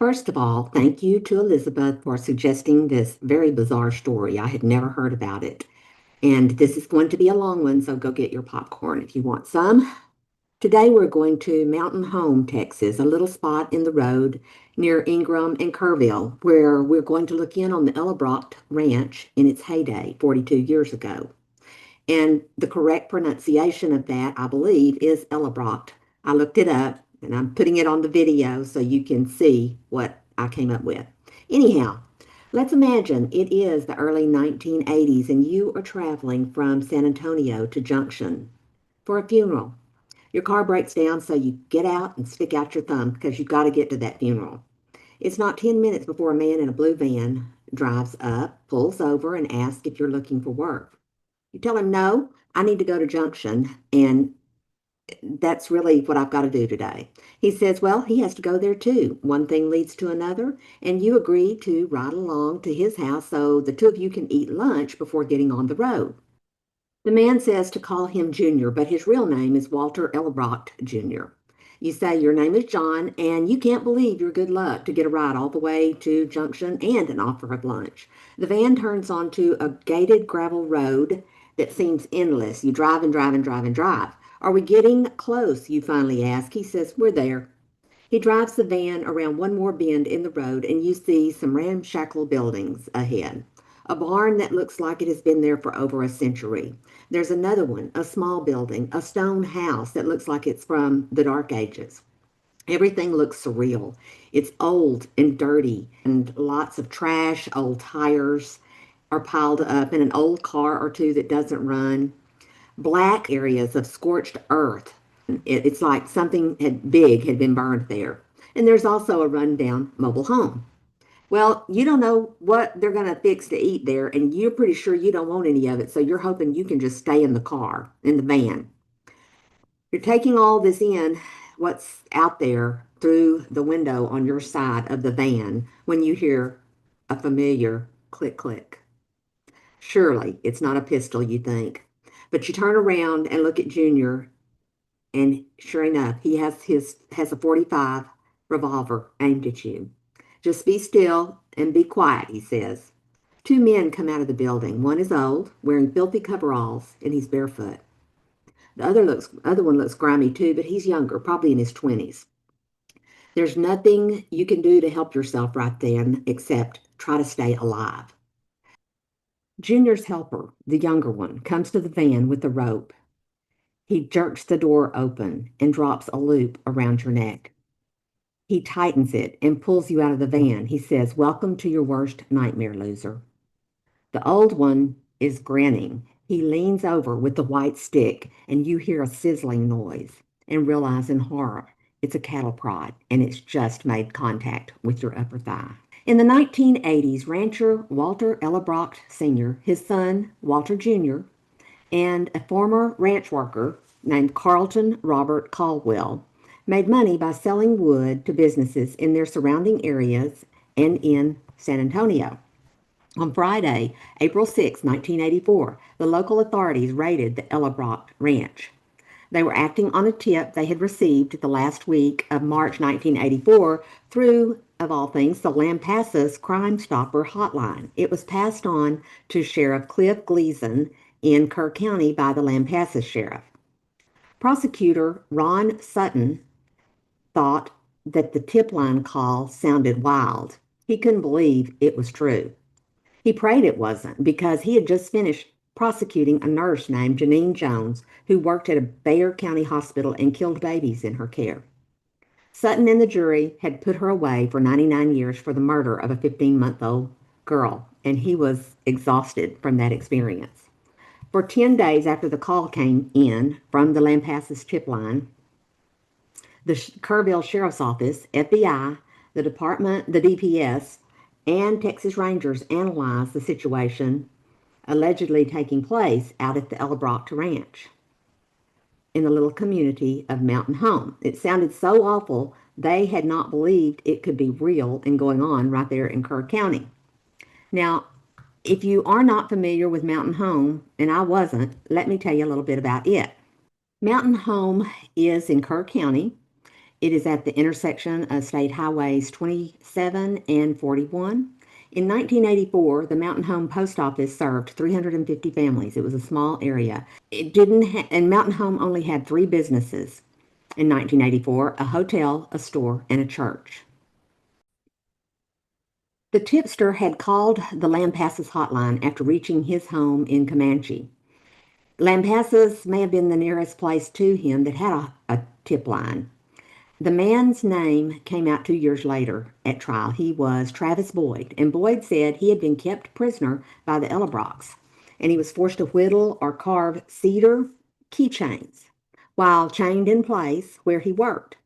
First of all, thank you to Elizabeth for suggesting this very bizarre story. I had never heard about it. And this is going to be a long one, so go get your popcorn if you want some. Today we're going to Mountain Home, Texas, a little spot in the road near Ingram and Kerrville, where we're going to look in on the Ellebracht Ranch in its heyday 42 years ago. And the correct pronunciation of that, I believe, is Ellebracht. I looked it up and I'm putting it on the video so you can see what I came up with. Anyhow, let's imagine it is the early 1980s and you are traveling from San Antonio to Junction for a funeral. Your car breaks down, so you get out and stick out your thumb because you've got to get to that funeral. It's not 10 minutes before a man in a blue van drives up, pulls over, and asks if you're looking for work. You tell him, no, I need to go to Junction, and that's really what I've got to do today. He says, well, he has to go there too. One thing leads to another, and you agree to ride along to his house so the two of you can eat lunch before getting on the road. The man says to call him Junior, but his real name is Walter Ellebracht Jr. You say your name is John, and you can't believe your good luck to get a ride all the way to Junction and an offer of lunch. The van turns onto a gated gravel road that seems endless. You drive and drive and drive and drive. Are we getting close? You finally ask. He says, we're there. He drives the van around one more bend in the road, and you see some ramshackle buildings ahead. A barn that looks like it has been there for over a century. There's another one, a small building, a stone house that looks like it's from the Dark Ages. Everything looks surreal. It's old and dirty, and lots of trash, old tires are piled up, and an old car or two that doesn't run. Black areas of scorched earth. It's like something big had been burned there. And there's also a rundown mobile home. Well, you don't know what they're going to fix to eat there, and you're pretty sure you don't want any of it, so you're hoping you can just stay in the car, in the van. You're taking all this in, what's out there through the window on your side of the van when you hear a familiar click, click. Surely it's not a pistol, you think. But you turn around and look at Junior, and sure enough, he has a 45 revolver aimed at you. Just be still and be quiet, he says. Two men come out of the building. One is old, wearing filthy coveralls, and he's barefoot. The other one looks grimy too, but he's younger, probably in his 20s. There's nothing you can do to help yourself right then except try to stay alive. Junior's helper, the younger one, comes to the van with the rope. He jerks the door open and drops a loop around your neck. He tightens it and pulls you out of the van. He says, welcome to your worst nightmare, loser. The old one is grinning. He leans over with the white stick, and you hear a sizzling noise and realize in horror it's a cattle prod, and it's just made contact with your upper thigh. In the 1980s, rancher Walter Ellebracht Sr., his son Walter Jr., and a former ranch worker named Carlton Robert Caldwell made money by selling wood to businesses in their surrounding areas and in San Antonio. On Friday, April 6, 1984, the local authorities raided the Ellebracht Ranch. They were acting on a tip they had received the last week of March 1984 through, of all things, the Lampasas Crime Stopper hotline. It was passed on to Sheriff Cliff Gleason in Kerr County by the Lampasas sheriff. Prosecutor Ron Sutton thought that the tip line call sounded wild. He couldn't believe it was true. He prayed it wasn't because he had just finished prosecuting a nurse named Janine Jones who worked at a Bexar County hospital and killed babies in her care. Sutton and the jury had put her away for 99 years for the murder of a 15-month-old girl, and he was exhausted from that experience. For 10 days after the call came in from the Lampasas tip line, the Kerrville Sheriff's Office, FBI, the department, the DPS, and Texas Rangers analyzed the situation allegedly taking place out at the Ellebracht Ranch in the little community of Mountain Home. It sounded so awful, they had not believed it could be real and going on right there in Kerr County. Now, if you are not familiar with Mountain Home, and I wasn't, let me tell you a little bit about it. Mountain Home is in Kerr County. It is at the intersection of State Highways 27 and 41. In 1984, the Mountain Home Post Office served 350 families. It was a small area. And Mountain Home only had three businesses in 1984: a hotel, a store, and a church. The tipster had called the Lampasas hotline after reaching his home in Comanche. Lampasas may have been the nearest place to him that had a tip line. The man's name came out 2 years later at trial. He was Travis Boyd, and Boyd said he had been kept prisoner by the Ellebrachts, and he was forced to whittle or carve cedar keychains while chained in place where he worked.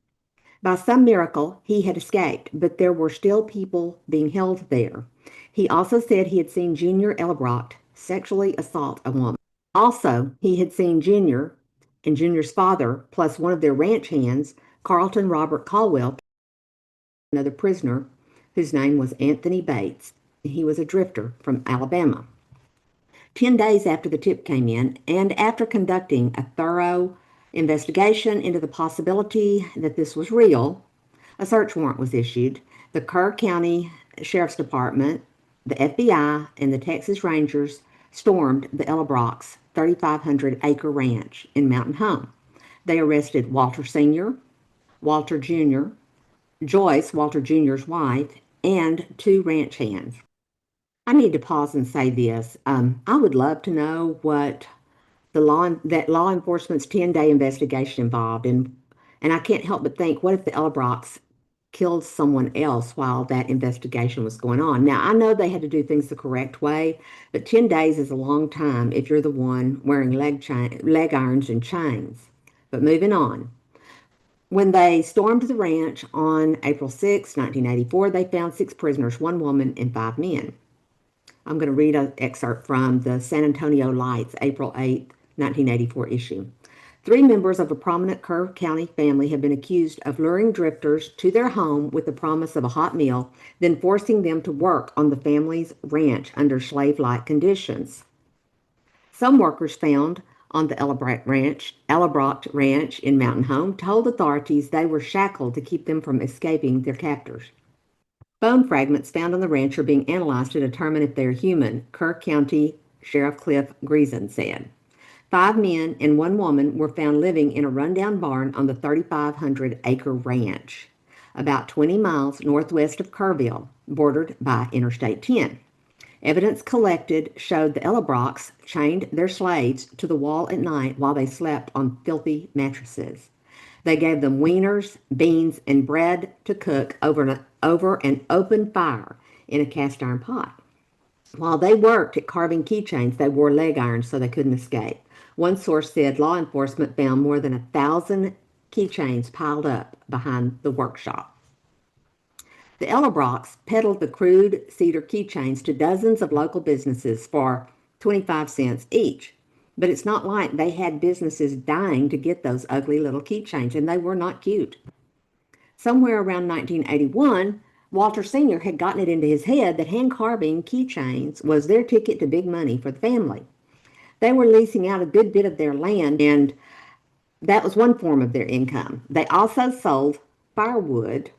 By some miracle, he had escaped, but there were still people being held there. He also said he had seen Junior Ellebracht sexually assault a woman. Also, he had seen Junior and Junior's father, plus one of their ranch hands, Carlton Robert Caldwell, another prisoner whose name was Anthony Bates. He was a drifter from Alabama. 10 days after the tip came in, and after conducting a thorough investigation into the possibility that this was real, a search warrant was issued. The Kerr County Sheriff's Department, the FBI, and the Texas Rangers stormed the Ellebrachts' 3,500-acre ranch in Mountain Home. They arrested Walter Sr., Walter Jr., Joyce, Walter Jr.'s wife, and two ranch hands. I need to pause and say this. I would love to know what that law enforcement's 10-day investigation involved, and I can't help but think, what if the Ellebrachts killed someone else while that investigation was going on? Now, I know they had to do things the correct way, but 10 days is a long time if you're the one wearing leg irons and chains. But moving on. When they stormed the ranch on April 6, 1984, they found 6 prisoners, 1 woman, and 5 men. I'm going to read an excerpt from the San Antonio Lights, April 8, 1984 issue. 3 members of a prominent Kerr County family have been accused of luring drifters to their home with the promise of a hot meal, then forcing them to work on the family's ranch under slave-like conditions. Some workers found on the Ellebracht Ranch in Mountain Home told authorities they were shackled to keep them from escaping their captors. Bone fragments found on the ranch are being analyzed to determine if they are human, Kerr County Sheriff Cliff Greason said. 5 men and 1 woman were found living in a rundown barn on the 3,500-acre ranch, about 20 miles northwest of Kerrville, bordered by Interstate 10. Evidence collected showed the Ellebrachts chained their slaves to the wall at night while they slept on filthy mattresses. They gave them wieners, beans, and bread to cook over an open fire in a cast iron pot. While they worked at carving keychains, they wore leg irons so they couldn't escape. One source said law enforcement found more than 1,000 keychains piled up behind the workshop. The Ellebrachts peddled the crude cedar keychains to dozens of local businesses for 25 cents each. But it's not like they had businesses dying to get those ugly little keychains, and they were not cute. Somewhere around 1981, Walter Sr. had gotten it into his head that hand carving keychains was their ticket to big money for the family. They were leasing out a good bit of their land, and that was one form of their income. They also sold firewood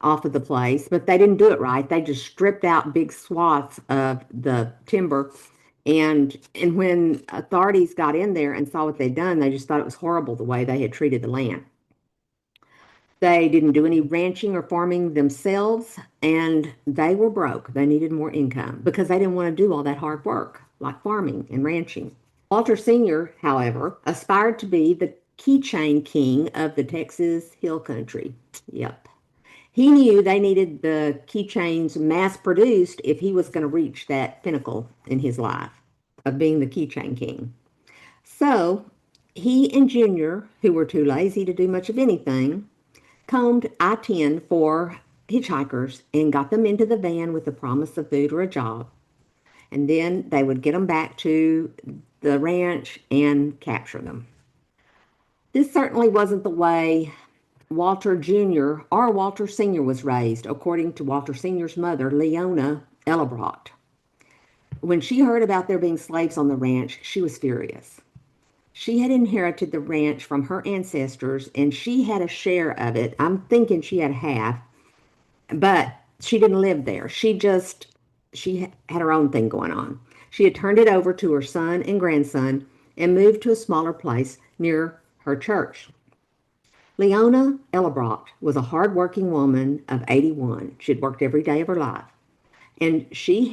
off of the place, but they didn't do it right. They just stripped out big swaths of the timber, and when authorities got in there and saw what they'd done, they just thought it was horrible the way they had treated the land. They didn't do any ranching or farming themselves, and they were broke. They needed more income because they didn't want to do all that hard work like farming and ranching. Walter Sr., however, aspired to be the keychain king of the Texas Hill Country. Yep. He knew they needed the keychains mass-produced if he was going to reach that pinnacle in his life of being the keychain king. So he and Junior, who were too lazy to do much of anything, combed I-10 for hitchhikers and got them into the van with the promise of food or a job. And then they would get them back to the ranch and capture them. This certainly wasn't the way Walter Jr. or Walter Sr. was raised, according to Walter Sr.'s mother, Leona Ellebracht. When she heard about there being slaves on the ranch, she was furious. She had inherited the ranch from her ancestors and she had a share of it. I'm thinking she had half, but she didn't live there. She had her own thing going on. She had turned it over to her son and grandson and moved to a smaller place near her church. Leona Ellebracht was a hard-working woman of 81. She'd worked every day of her life. And she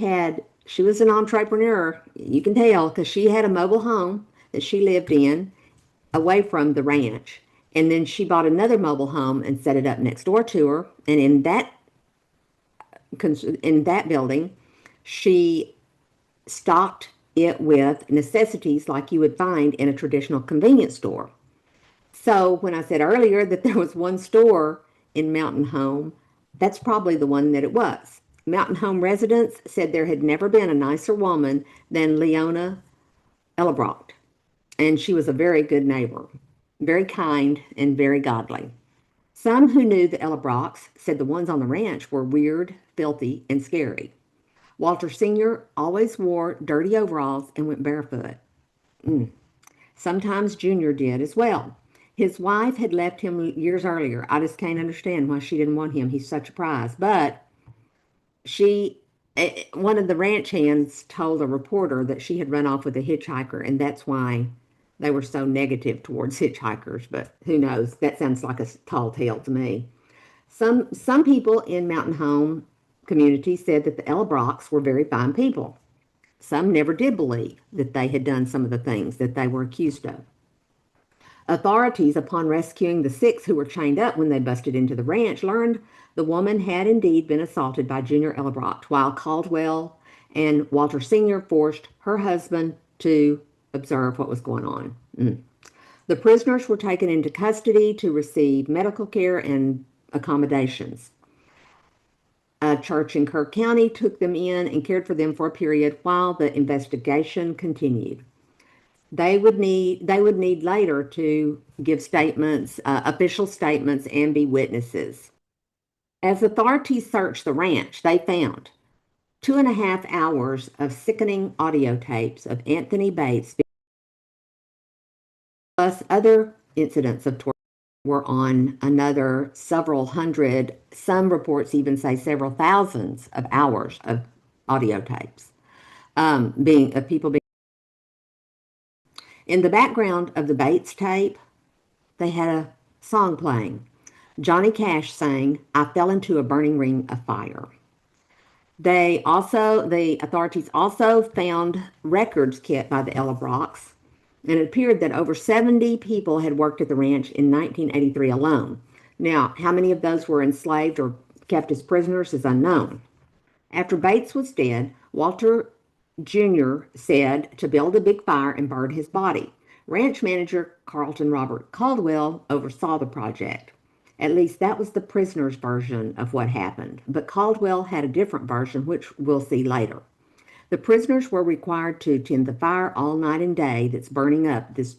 was an entrepreneur, you can tell, because she had a mobile home that she lived in away from the ranch. And then she bought another mobile home and set it up next door to her. And in that building, she stocked it with necessities like you would find in a traditional convenience store. So when I said earlier that there was one store in Mountain Home, that's probably the one that it was. Mountain Home residents said there had never been a nicer woman than Leona Ellebracht, and she was a very good neighbor, very kind and very godly. Some who knew the Ellebrachts said the ones on the ranch were weird, filthy, and scary. Walter Sr. always wore dirty overalls and went barefoot. Sometimes Junior did as well. His wife had left him years earlier. I just can't understand why she didn't want him. He's such a prize. But she, one of the ranch hands told a reporter that she had run off with a hitchhiker, and that's why they were so negative towards hitchhikers. But who knows? That sounds like a tall tale to me. Some people in Mountain Home community said that the Ellebrachts were very fine people. Some never did believe that they had done some of the things that they were accused of. Authorities, upon rescuing the six who were chained up when they busted into the ranch, learned the woman had indeed been assaulted by Junior Ellebracht, while Caldwell and Walter Sr. forced her husband to observe what was going on. The prisoners were taken into custody to receive medical care and accommodations. A church in Kerr County took them in and cared for them for a period while the investigation continued. They would need later to give statements, official statements, and be witnesses. As authorities searched the ranch, they found 2.5 hours of sickening audio tapes of Anthony Bates, plus other incidents of torture were on another several hundred, some reports even say several thousands of hours of audio tapes, being of people being. In the background of the Bates tape, they had a song playing. Johnny Cash sang, "I Fell Into a Burning Ring of Fire." The authorities also found records kept by the Ellebrachts, and it appeared that over 70 people had worked at the ranch in 1983 alone. Now, how many of those were enslaved or kept as prisoners is unknown. After Bates was dead, Walter Jr. said to build a big fire and burn his body. Ranch manager Carlton Robert Caldwell oversaw the project. At least that was the prisoner's version of what happened, but Caldwell had a different version, which we'll see later. The prisoners were required to tend the fire all night and day that's burning up this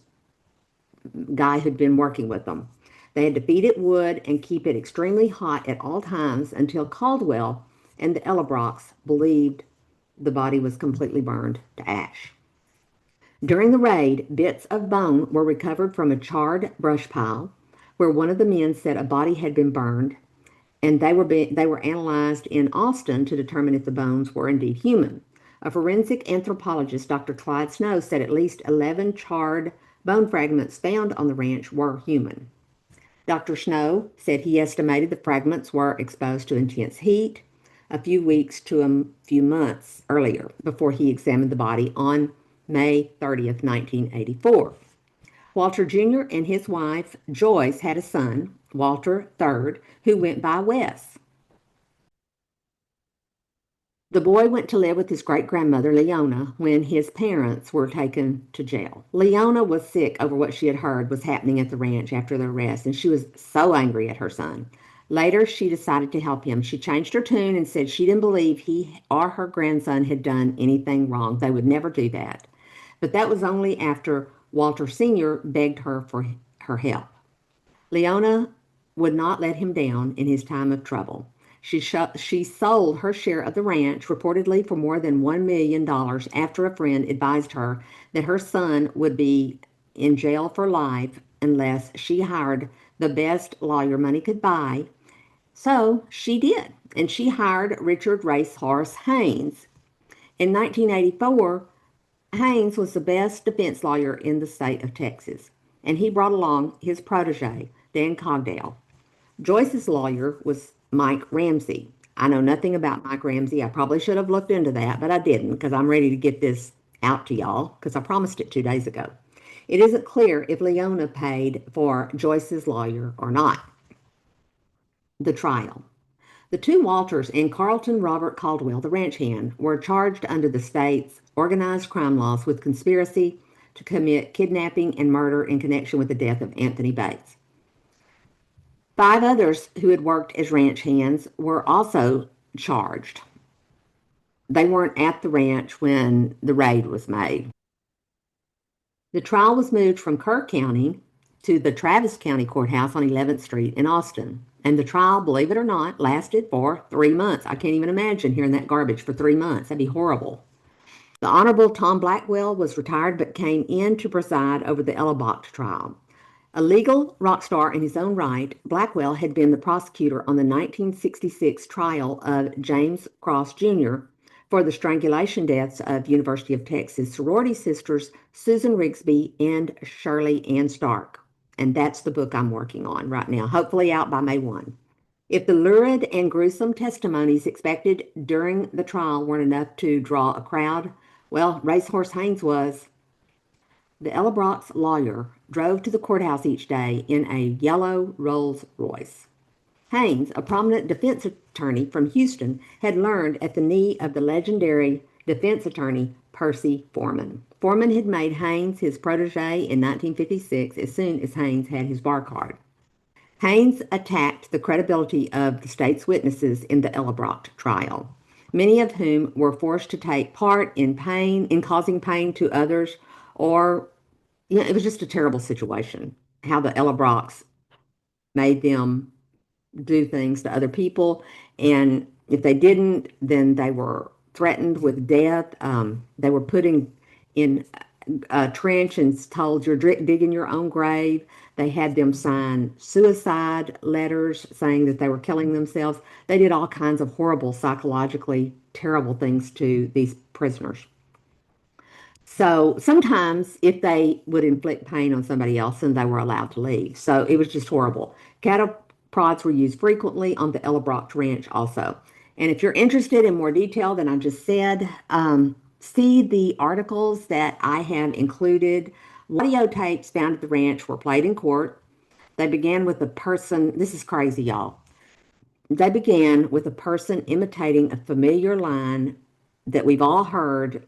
guy who'd been working with them. They had to feed it wood and keep it extremely hot at all times until Caldwell and the Ellebrachts believed the body was completely burned to ash. During the raid, bits of bone were recovered from a charred brush pile where one of the men said a body had been burned, and they were analyzed in Austin to determine if the bones were indeed human. A forensic anthropologist, Dr. Clyde Snow, said at least 11 charred bone fragments found on the ranch were human. Dr. Snow said he estimated the fragments were exposed to intense heat a few weeks to a few months earlier before he examined the body on May 30th, 1984. Walter Jr. and his wife, Joyce, had a son, Walter III, who went by Wes. The boy went to live with his great-grandmother, Leona, when his parents were taken to jail. Leona was sick over what she had heard was happening at the ranch after the arrest, and she was so angry at her son. Later, she decided to help him. She changed her tune and said she didn't believe he or her grandson had done anything wrong. They would never do that. But that was only after Walter Sr. begged her for her help. Leona would not let him down in his time of trouble. She sold her share of the ranch, reportedly for more than $1 million, after a friend advised her that her son would be in jail for life unless she hired the best lawyer money could buy. So she did, and she hired Richard Racehorse Haynes. In 1984, Haynes was the best defense lawyer in the state of Texas, and he brought along his protege, Dan Cogdell. Joyce's lawyer was Mike Ramsey. I know nothing about Mike Ramsey. I probably should have looked into that, but I didn't because I'm ready to get this out to y'all because I promised it 2 days ago. It isn't clear if Leona paid for Joyce's lawyer or not. The trial. The two Walters and Carlton Robert Caldwell, the ranch hand, were charged under the state's organized crime laws with conspiracy to commit kidnapping and murder in connection with the death of Anthony Bates. 5 others who had worked as ranch hands were also charged. They weren't at the ranch when the raid was made. The trial was moved from Kerr County to the Travis County Courthouse on 11th Street in Austin. And the trial, believe it or not, lasted for 3 months. I can't even imagine hearing that garbage for 3 months. That'd be horrible. The Honorable Tom Blackwell was retired but came in to preside over the Ellebracht trial. A legal rock star in his own right, Blackwell had been the prosecutor on the 1966 trial of James Cross Jr. for the strangulation deaths of University of Texas sorority sisters Susan Rigsby and Shirley Ann Stark. And that's the book I'm working on right now, hopefully out by May 1. If the lurid and gruesome testimonies expected during the trial weren't enough to draw a crowd, well, Racehorse Haynes was. The Ellebracht's lawyer drove to the courthouse each day in a yellow Rolls Royce. Haynes, a prominent defense attorney from Houston, had learned at the knee of the legendary defense attorney Percy Foreman. Foreman had made Haynes his protege in 1956 as soon as Haynes had his bar card. Haynes attacked the credibility of the state's witnesses in the Ellebracht trial, many of whom were forced to take part in causing pain to others, or it was just a terrible situation, how the Ellebrachts made them do things to other people, and if they didn't, then they were threatened with death. They were put in a trench and told you're digging your own grave. They had them sign suicide letters saying that they were killing themselves. They did all kinds of horrible, psychologically terrible things to these prisoners. So sometimes if they would inflict pain on somebody else, then they were allowed to leave. So it was just horrible. Cattle prods were used frequently on the Ellebracht Ranch also. And if you're interested in more detail than I just said, see the articles that I have included. Audio tapes found at the ranch were played in court. They began with a person, this is crazy, y'all. They began with a person imitating a familiar line that we've all heard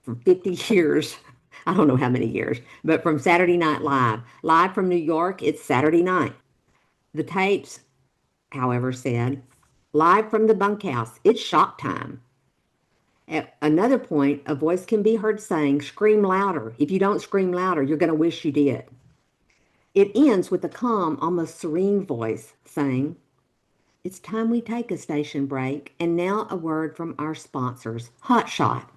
for 50 years. I don't know how many years, but from Saturday Night Live. Live from New York, it's Saturday night. The tapes, however, said, live from the bunkhouse, it's shop time. At another point, a voice can be heard saying, scream louder. If you don't scream louder, you're going to wish you did. It ends with a calm, almost serene voice saying, it's time we take a station break. And now a word from our sponsors, Hot Shot.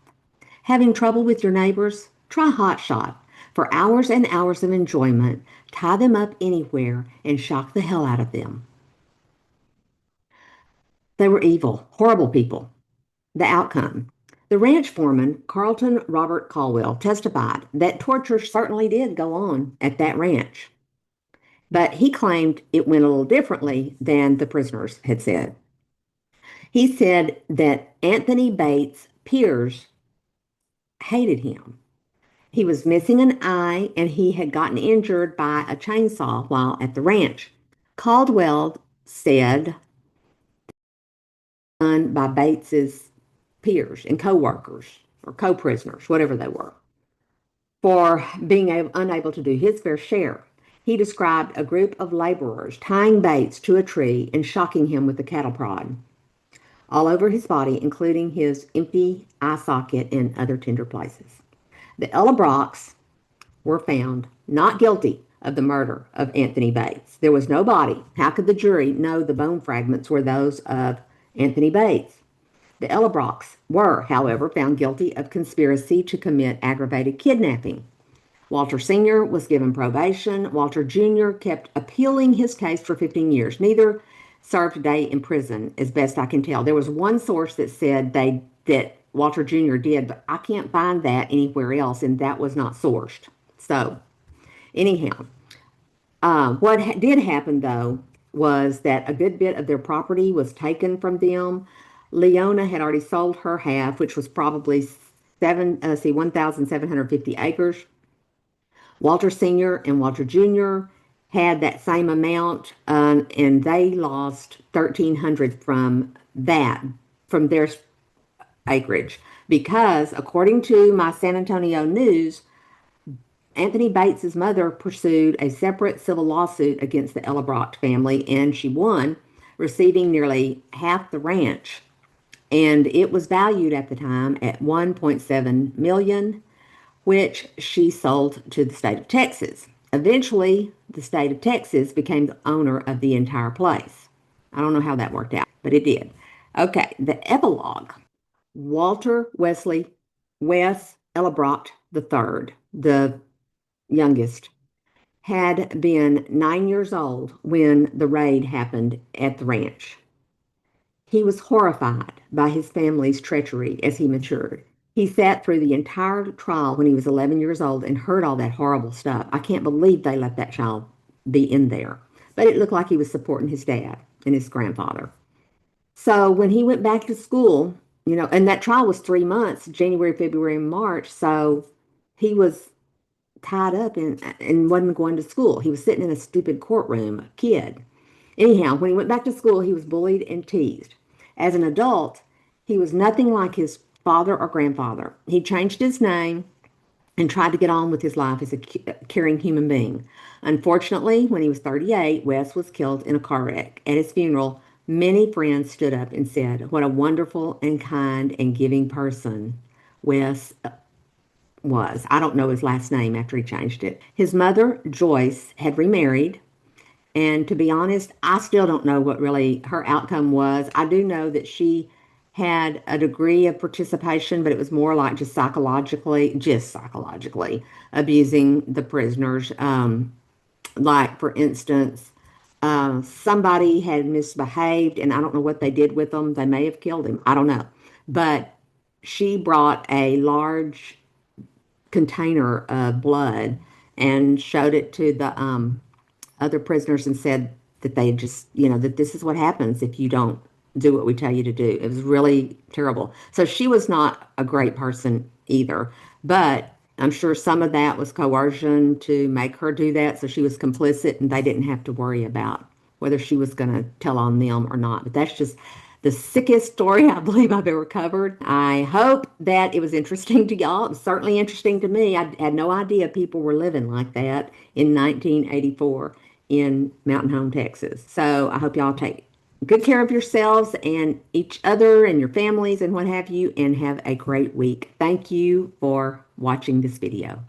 Having trouble with your neighbors? Try Hot Shot. For hours and hours of enjoyment, tie them up anywhere and shock the hell out of them. They were evil, horrible people. The outcome. The ranch foreman, Carlton Robert Caldwell, testified that torture certainly did go on at that ranch. But he claimed it went a little differently than the prisoners had said. He said that Anthony Bates' peers hated him. He was missing an eye and he had gotten injured by a chainsaw while at the ranch. Caldwell said done by Bates's peers and co-workers or co-prisoners, whatever they were, for being unable to do his fair share. He described a group of laborers tying Bates to a tree and shocking him with a cattle prod all over his body, including his empty eye socket and other tender places. The Ellebrachts were found not guilty of the murder of Anthony Bates. There was no body. How could the jury know the bone fragments were those of Anthony Bates? The Ellebrachts were, however, found guilty of conspiracy to commit aggravated kidnapping. Walter Sr. was given probation. Walter Jr. kept appealing his case for 15 years. Neither served a day in prison, as best I can tell. There was one source that said that Walter Jr. did, but I can't find that anywhere else, and that was not sourced. So, anyhow, what did happen though was that a good bit of their property was taken from them. Leona had already sold her half, which was probably 1,750 acres. Walter Sr. and Walter Jr. had that same amount, and they lost 1,300 from that, from their acreage. Because, according to my San Antonio News, Anthony Bates's mother pursued a separate civil lawsuit against the Ellebracht family, and she won, receiving nearly half the ranch. And it was valued at the time at 1.7 million, which she sold to the state of Texas. Eventually, the state of Texas became the owner of the entire place. I don't know how that worked out, but it did. Okay, the epilogue. Walter Wesley Wes Ellebracht III, the youngest, had been 9 years old when the raid happened at the ranch. He was horrified by his family's treachery as he matured. He sat through the entire trial when he was 11 years old and heard all that horrible stuff. I can't believe they let that child be in there. But it looked like he was supporting his dad and his grandfather. So when he went back to school, and that trial was 3 months, January, February, and March. So he was tied up and wasn't going to school. He was sitting in a stupid courtroom, a kid. Anyhow, when he went back to school, he was bullied and teased. As an adult, he was nothing like his father or grandfather. He changed his name and tried to get on with his life as a caring human being. Unfortunately, when he was 38, Wes was killed in a car wreck. At his funeral, many friends stood up and said, "What a wonderful and kind and giving person Wes was." I don't know his last name after he changed it. His mother, Joyce, had remarried. And to be honest, I still don't know what really her outcome was. I do know that she had a degree of participation, but it was more like just psychologically abusing the prisoners. Like, for instance, somebody had misbehaved, and I don't know what they did with them. They may have killed him. I don't know. But she brought a large container of blood and showed it to the other prisoners and said that they just, that this is what happens if you don't do what we tell you to do. It was really terrible. So she was not a great person either. But I'm sure some of that was coercion to make her do that. So she was complicit and they didn't have to worry about whether she was going to tell on them or not. But that's just the sickest story I believe I've ever covered. I hope that it was interesting to y'all. It was certainly interesting to me. I had no idea people were living like that in 1984 in Mountain Home, Texas. So I hope y'all take good care of yourselves and each other and your families and what have you, and have a great week. Thank you for watching this video.